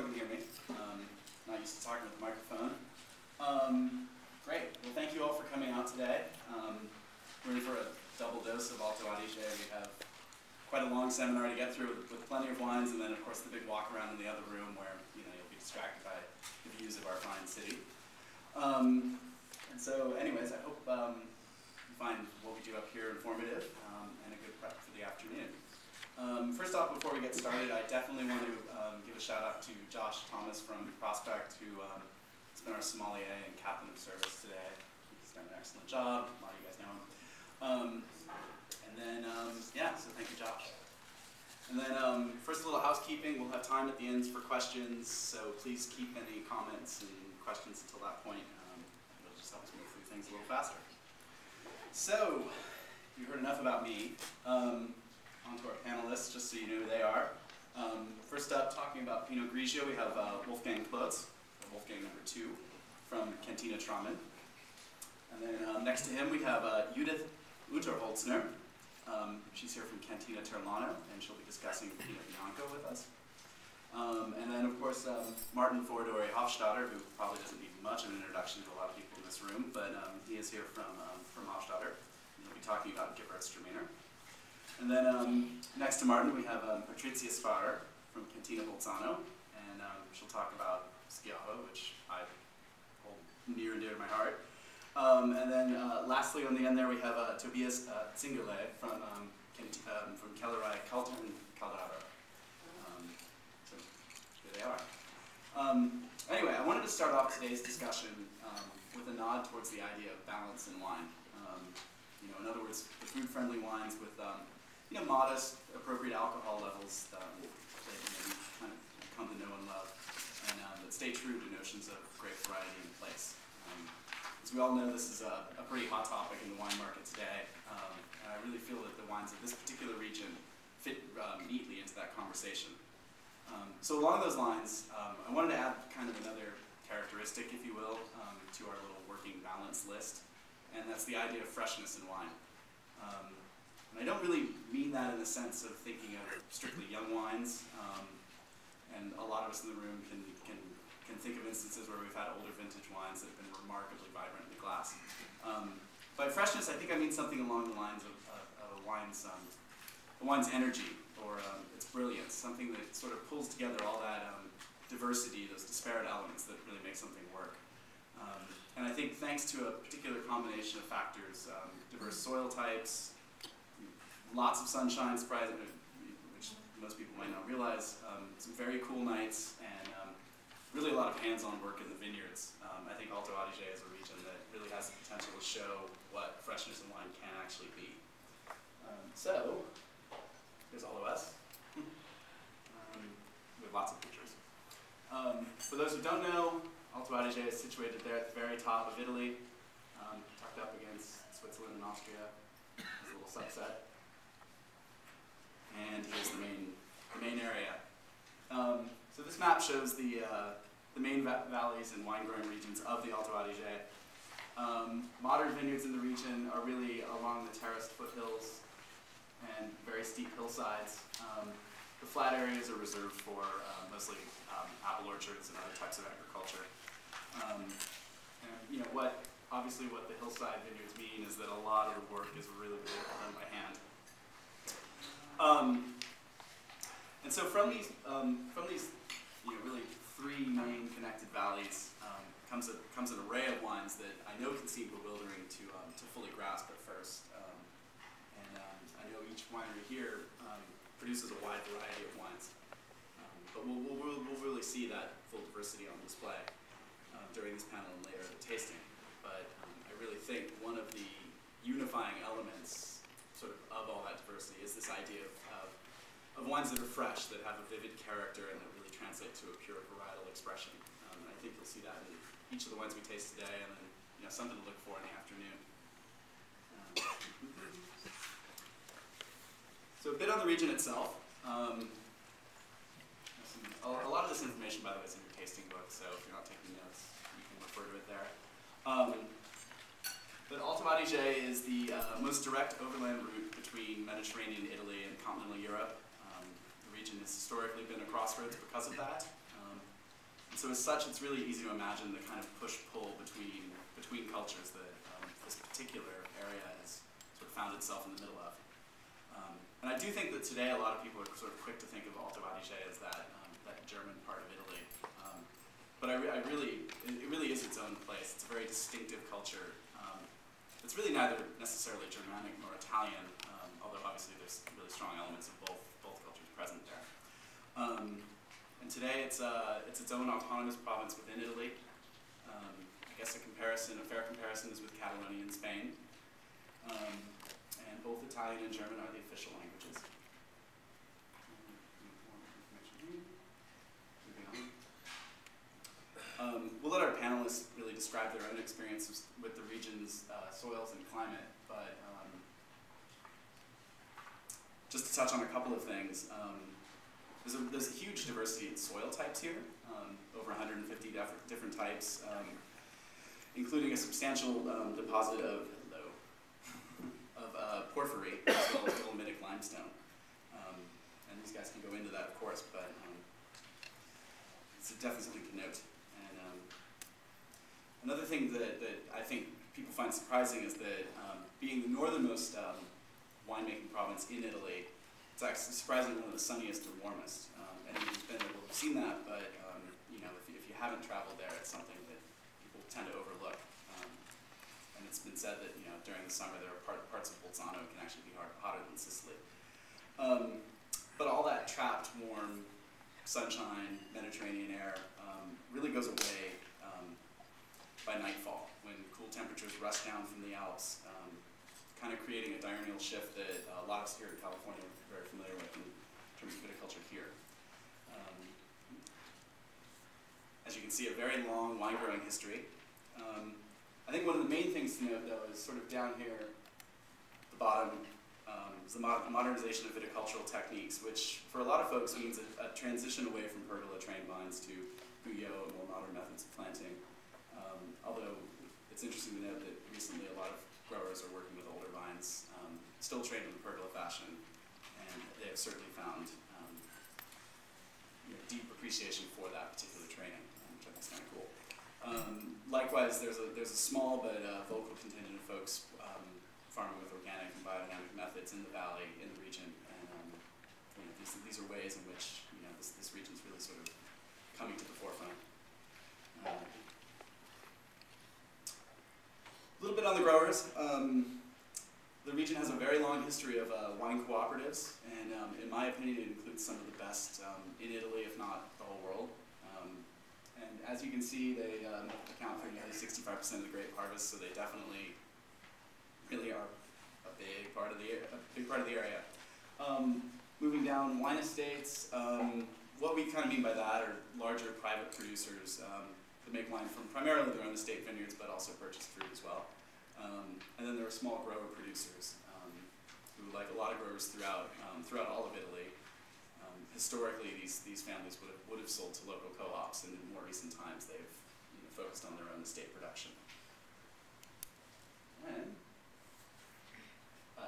everyone can hear me. Not used to talking with the microphone. Great. Well, thank you all for coming out today. We're in for a double dose of Alto Adige. We have quite a long seminar to get through with plenty of wines, and then of course the big walk around in the other room where you'll be distracted by the views of our fine city. And so, anyways, I hope you find what we do up here informative and a good prep for the afternoon. First off, before we get started, I definitely want to give a shout out to Josh Thomas from Prospect, who has been our sommelier and captain of service today. He's done an excellent job. A lot of you guys know him. So thank you, Josh. And then first, a little housekeeping. We'll have time at the end for questions, so please keep any comments and questions until that point. It'll just help us move through things a little faster. So, you heard enough about me. On to our panelists, just so you know who they are. First up, talking about Pinot Grigio, we have Wolfgang Klotz, Wolfgang number 2, from Cantina Traumen. And then next to him, we have Judith Unterholzner. She's here from Cantina Terlano, and she'll be discussing Pinot Bianco with us. And then, of course, Martin Fordore Hofstadter, who probably doesn't need much of an introduction to a lot of people in this room, but he is here from Hofstadter. He'll be talking about Gewürztraminer. And then next to Martin, we have Patrizia Sparer from Cantina Bolzano, and she'll talk about Schiavo, which I hold near and dear to my heart. And then lastly, on the end there, we have Tobias Zingerle from Kellerei Kaltern Caldaver. So here they are. Anyway, I wanted to start off today's discussion with a nod towards the idea of balance in wine. In other words, the food-friendly wines with modest, appropriate alcohol levels that maybe kind of come to know and love, and that stay true to notions of grape variety and place. As we all know, this is a pretty hot topic in the wine market today, and I really feel that the wines of this particular region fit neatly into that conversation. So along those lines, I wanted to add kind of another characteristic, if you will, to our little working balance list, and that's the idea of freshness in wine. And I don't really mean that in the sense of thinking of strictly young wines, and a lot of us in the room can think of instances where we've had older vintage wines that have been remarkably vibrant in the glass. By freshness, I think I mean something along the lines of a wine's energy or its brilliance, something that sort of pulls together all that diversity, those disparate elements that really make something work. And I think thanks to a particular combination of factors, diverse soil types, lots of sunshine, surprisingly, which most people might not realize, some very cool nights, and really a lot of hands-on work in the vineyards. I think Alto Adige is a region that really has the potential to show what freshness in wine can actually be. So, here's all of us, with lots of pictures. For those who don't know, Alto Adige is situated there at the very top of Italy, tucked up against Switzerland and Austria as a little subset. And here's the main area. So this map shows the main valleys and wine-growing regions of the Alto Adige. Modern vineyards in the region are really along the terraced foothills and very steep hillsides. The flat areas are reserved for mostly apple orchards and other types of agriculture. Obviously what the hillside vineyards mean is that a lot of the work is really done by hand. And so from these really three main connected valleys comes an array of wines that I know can seem bewildering to fully grasp at first. I know each winery here produces a wide variety of wines, but we'll really see that full diversity on display during this panel and later at the tasting. But I really think one of the unifying elements sort of all that diversity is this idea of wines that are fresh, that have a vivid character, and that really translate to a pure varietal expression. And I think you'll see that in each of the wines we taste today, and then something to look for in the afternoon. So a bit on the region itself. A lot of this information, by the way, is in your tasting book, so if you're not taking notes, you can refer to it there. But Alto Adige is the most direct overland route between Mediterranean Italy and continental Europe. The region has historically been a crossroads because of that. And so as such, it's really easy to imagine the kind of push-pull between cultures that this particular area has sort of found itself in the middle of. And I do think that today a lot of people are sort of quick to think of Alto Adige as that German part of Italy. But it really is its own place. It's a very distinctive culture. It's really neither necessarily Germanic nor Italian, although obviously there's really strong elements of both cultures present there. And today it's its own autonomous province within Italy. I guess a fair comparison is with Catalonia in Spain. And both Italian and German are the official languages. Moving on. We'll let our panelists really describe their own experiences with the region's soils and climate, but just to touch on a couple of things, there's a huge diversity in soil types here, over 150 different types, including a substantial deposit of porphyry, as well as dolomitic limestone. And these guys can go into that, of course, but it's definitely something to note. And another thing that I think people find surprising is that being the northernmost winemaking province in Italy, it's actually surprisingly one of the sunniest and warmest. Anyone who's been there will have seen that, but you know, if you haven't traveled there, it's something that people tend to overlook. And it's been said that during the summer there are parts of Bolzano can actually be hotter than Sicily. But all that trapped, warm, sunshine, Mediterranean air really goes away by nightfall, when cool temperatures rush down from the Alps, kind of creating a diurnal shift that a lot of us here in California are very familiar with in terms of viticulture here. As you can see, a very long wine growing history. I think one of the main things to note, though, is sort of down here at the bottom, is the modernization of viticultural techniques, which for a lot of folks means a transition away from pergola-trained vines to guyot and more modern methods of planting. Although it's interesting to note that recently a lot of growers are working with older vines, still trained in the pergola fashion, and they have certainly found deep appreciation for that particular training, which I think is kind of cool. Likewise, there's a small but vocal contingent of folks farming with organic and biodynamic methods in the valley, in the region, and these are ways in which this region is really sort of coming to the forefront. A little bit on the growers. The region has a very long history of wine cooperatives, and in my opinion, it includes some of the best in Italy, if not the whole world. And as you can see, they account for nearly 65% of the grape harvest, so they definitely really are a big part of the area. Moving down, wine estates. What we kind of mean by that are larger private producers that make wine from primarily their own estate vineyards, but also purchase fruit as well. And then there are small grower producers who, like a lot of growers throughout all of Italy, historically these families would have sold to local co-ops, and in more recent times they've focused on their own estate production. And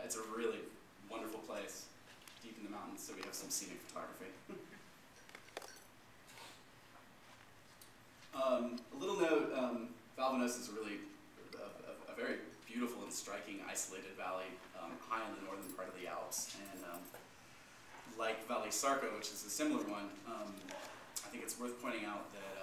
it's a really wonderful place, deep in the mountains, so we have some scenic photography. A little note, Valvanosa is really a very beautiful and striking isolated valley high in the northern part of the Alps. And like Valle Sarco, which is a similar one, I think it's worth pointing out that